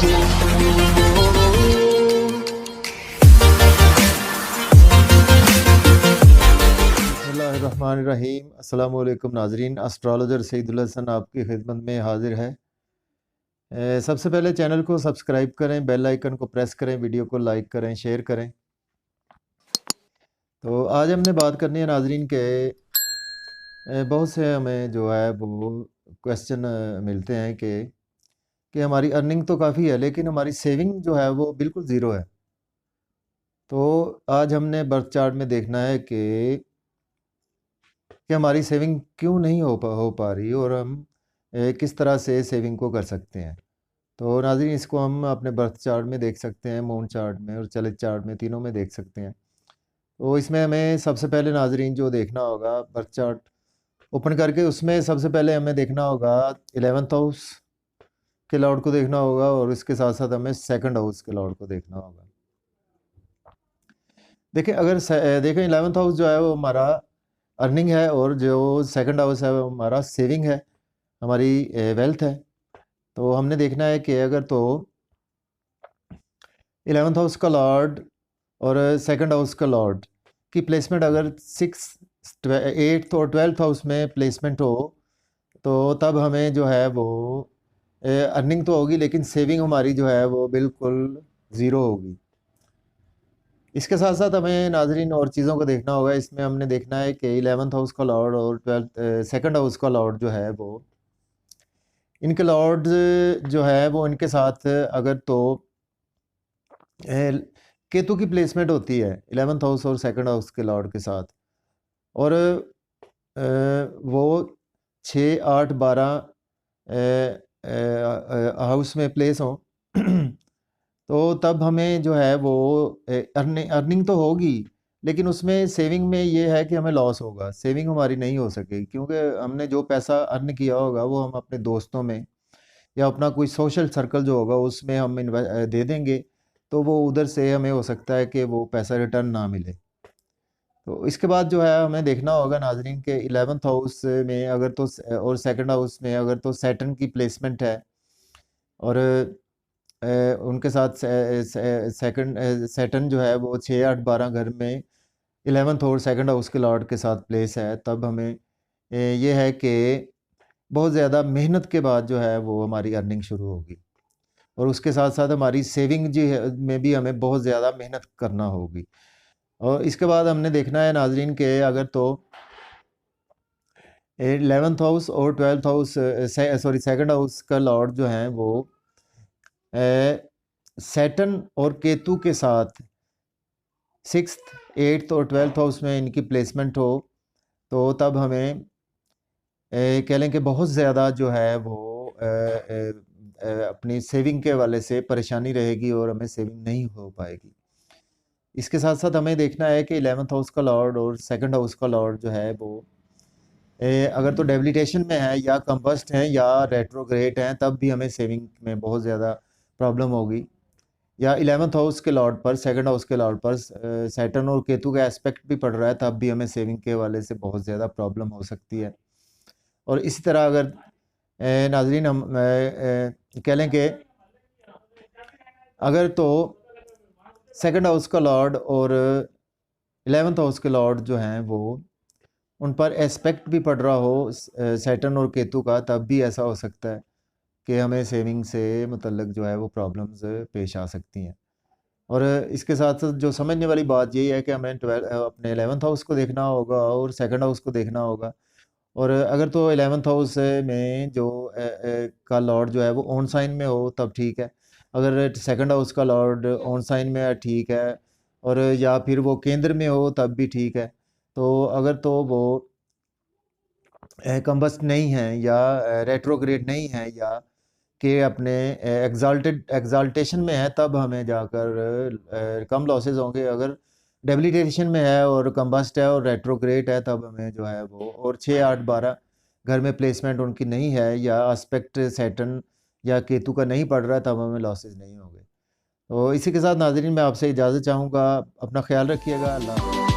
बिस्मिल्लाहिर्रहमानिर्रहीम। अस्सलाम वालेकुम नाज़रीन, एस्ट्रोलॉजर सईदुल हसन आपकी खिदमत में हाजिर है। सबसे पहले चैनल को सब्सक्राइब करें, बेल आइकन को प्रेस करें, वीडियो को लाइक करें, शेयर करें। तो आज हमने बात करनी है नाज़रीन के बहुत से हमें जो है वो क्वेश्चन मिलते हैं कि हमारी अर्निंग तो काफ़ी है लेकिन हमारी सेविंग जो है वो बिल्कुल ज़ीरो है। तो आज हमने बर्थ चार्ट में देखना है कि हमारी सेविंग क्यों नहीं हो पा रही और हम किस तरह से सेविंग को कर सकते हैं। तो नाज़रीन इसको हम अपने बर्थ चार्ट में देख सकते हैं, मून चार्ट में और चलित चार्ट में, तीनों में देख सकते हैं। तो इसमें हमें सबसे पहले नाज़रीन जो देखना होगा, बर्थ चार्ट ओपन करके उसमें सबसे पहले हमें देखना होगा 11th हाउस के लॉर्ड को देखना होगा और इसके साथ साथ हमें 2nd हाउस के लॉर्ड को देखना होगा। देखिए अगर देखें 11th हाउस जो है वो हमारा अर्निंग है और जो 2nd हाउस है वो हमारा सेविंग है, हमारी वेल्थ है। तो हमने देखना है कि अगर तो 11th हाउस का लॉर्ड और 2nd हाउस का लॉर्ड की प्लेसमेंट अगर 6, 8th और 12th हाउस में प्लेसमेंट हो तो तब हमें जो है वो अर्निंग तो होगी लेकिन सेविंग हमारी जो है वो बिल्कुल ज़ीरो होगी। इसके साथ साथ हमें नाज़रीन और चीज़ों को देखना होगा। इसमें हमने देखना है कि 11th हाउस का लॉर्ड और 2nd हाउस का लॉर्ड जो है वो, इनके लॉर्ड जो है वो इनके साथ अगर तो केतु की प्लेसमेंट होती है 11th हाउस और 2nd हाउस के लॉर्ड के साथ और वो 6, 8, 12 हाउस में प्लेस हो तो तब हमें जो है वो अर्निंग तो होगी लेकिन उसमें सेविंग में ये है कि हमें लॉस होगा, सेविंग हमारी नहीं हो सकेगी क्योंकि हमने जो पैसा अर्न किया होगा वो हम अपने दोस्तों में या अपना कोई सोशल सर्कल जो होगा उसमें हम दे देंगे तो वो उधर से हमें हो सकता है कि वो पैसा रिटर्न ना मिले। तो इसके बाद जो है हमें देखना होगा नाज़रीन के 11th हाउस में अगर तो और 2nd हाउस में अगर तो सैटर्न की प्लेसमेंट है और उनके साथ सेकंड सैटर्न जो है वो 6, 8, 12 घर में 11th और 2nd हाउस के लॉर्ड के साथ प्लेस है, तब हमें ये है कि बहुत ज़्यादा मेहनत के बाद जो है वो हमारी अर्निंग शुरू होगी और उसके साथ साथ हमारी सेविंग जो है में भी हमें बहुत ज़्यादा मेहनत करना होगी। और इसके बाद हमने देखना है नाज़रीन के अगर तो 11th हाउस और 12th house sorry 2nd house का लॉर्ड जो हैं वो सैटर्न और केतु के साथ 6th, 8th और 12th हाउस में इनकी प्लेसमेंट हो तो तब हमें कह लें कि बहुत ज़्यादा जो है वो अपनी सेविंग के हवाले से परेशानी रहेगी और हमें सेविंग नहीं हो पाएगी। इसके साथ साथ हमें देखना है कि 11th हाउस का लॉर्ड और 2nd हाउस का लॉर्ड जो है वो अगर तो डेबिलिटेशन में है या कंबस्ट है या रेट्रोग्रेड हैं तब भी हमें सेविंग में बहुत ज़्यादा प्रॉब्लम होगी। या 11th हाउस के लॉर्ड पर 2nd हाउस के लॉर्ड पर सैटर्न और केतु का एस्पेक्ट भी पड़ रहा है तब भी हमें सेविंग के हवाले से बहुत ज़्यादा प्रॉब्लम हो सकती है। और इसी तरह अगर नाज़रीन हम कह लें कि अगर तो 2nd हाउस का लॉर्ड और 11th हाउस के लॉर्ड जो हैं वो उन पर एस्पेक्ट भी पड़ रहा हो सैटर्न और केतु का तब भी ऐसा हो सकता है कि हमें सेविंग से मुतल्लिक जो है वो प्रॉब्लम्स पेश आ सकती हैं। और इसके साथ साथ जो समझने वाली बात यही है कि हमें अपने 11th हाउस को देखना होगा और 2nd हाउस को देखना होगा। और अगर तो 11th हाउस में जो का लॉर्ड जो है वो ऑन साइन में हो तब ठीक है, अगर 2nd हाउस का लॉर्ड ऑन साइन में है ठीक है, और या फिर वो केंद्र में हो तब भी ठीक है। तो अगर तो वो कंबस्ट नहीं है या रेट्रोग्रेड नहीं है या कि अपने एग्जाल्टेशन में है तब हमें जाकर कम लॉसेस होंगे। अगर डेबिलिटेशन में है और कंबस्ट है और रेट्रोग्रेड है तब हमें जो है वो और 6, 8, 12 घर में प्लेसमेंट उनकी नहीं है या एस्पेक्ट सैटर्न या केतु का नहीं पड़ रहा है तब हमें लॉसेस नहीं होंगे। तो इसी के साथ नाज़रीन मैं आपसे इजाज़त चाहूँगा। अपना ख्याल रखिएगा। अल्लाह हाफ़िज़।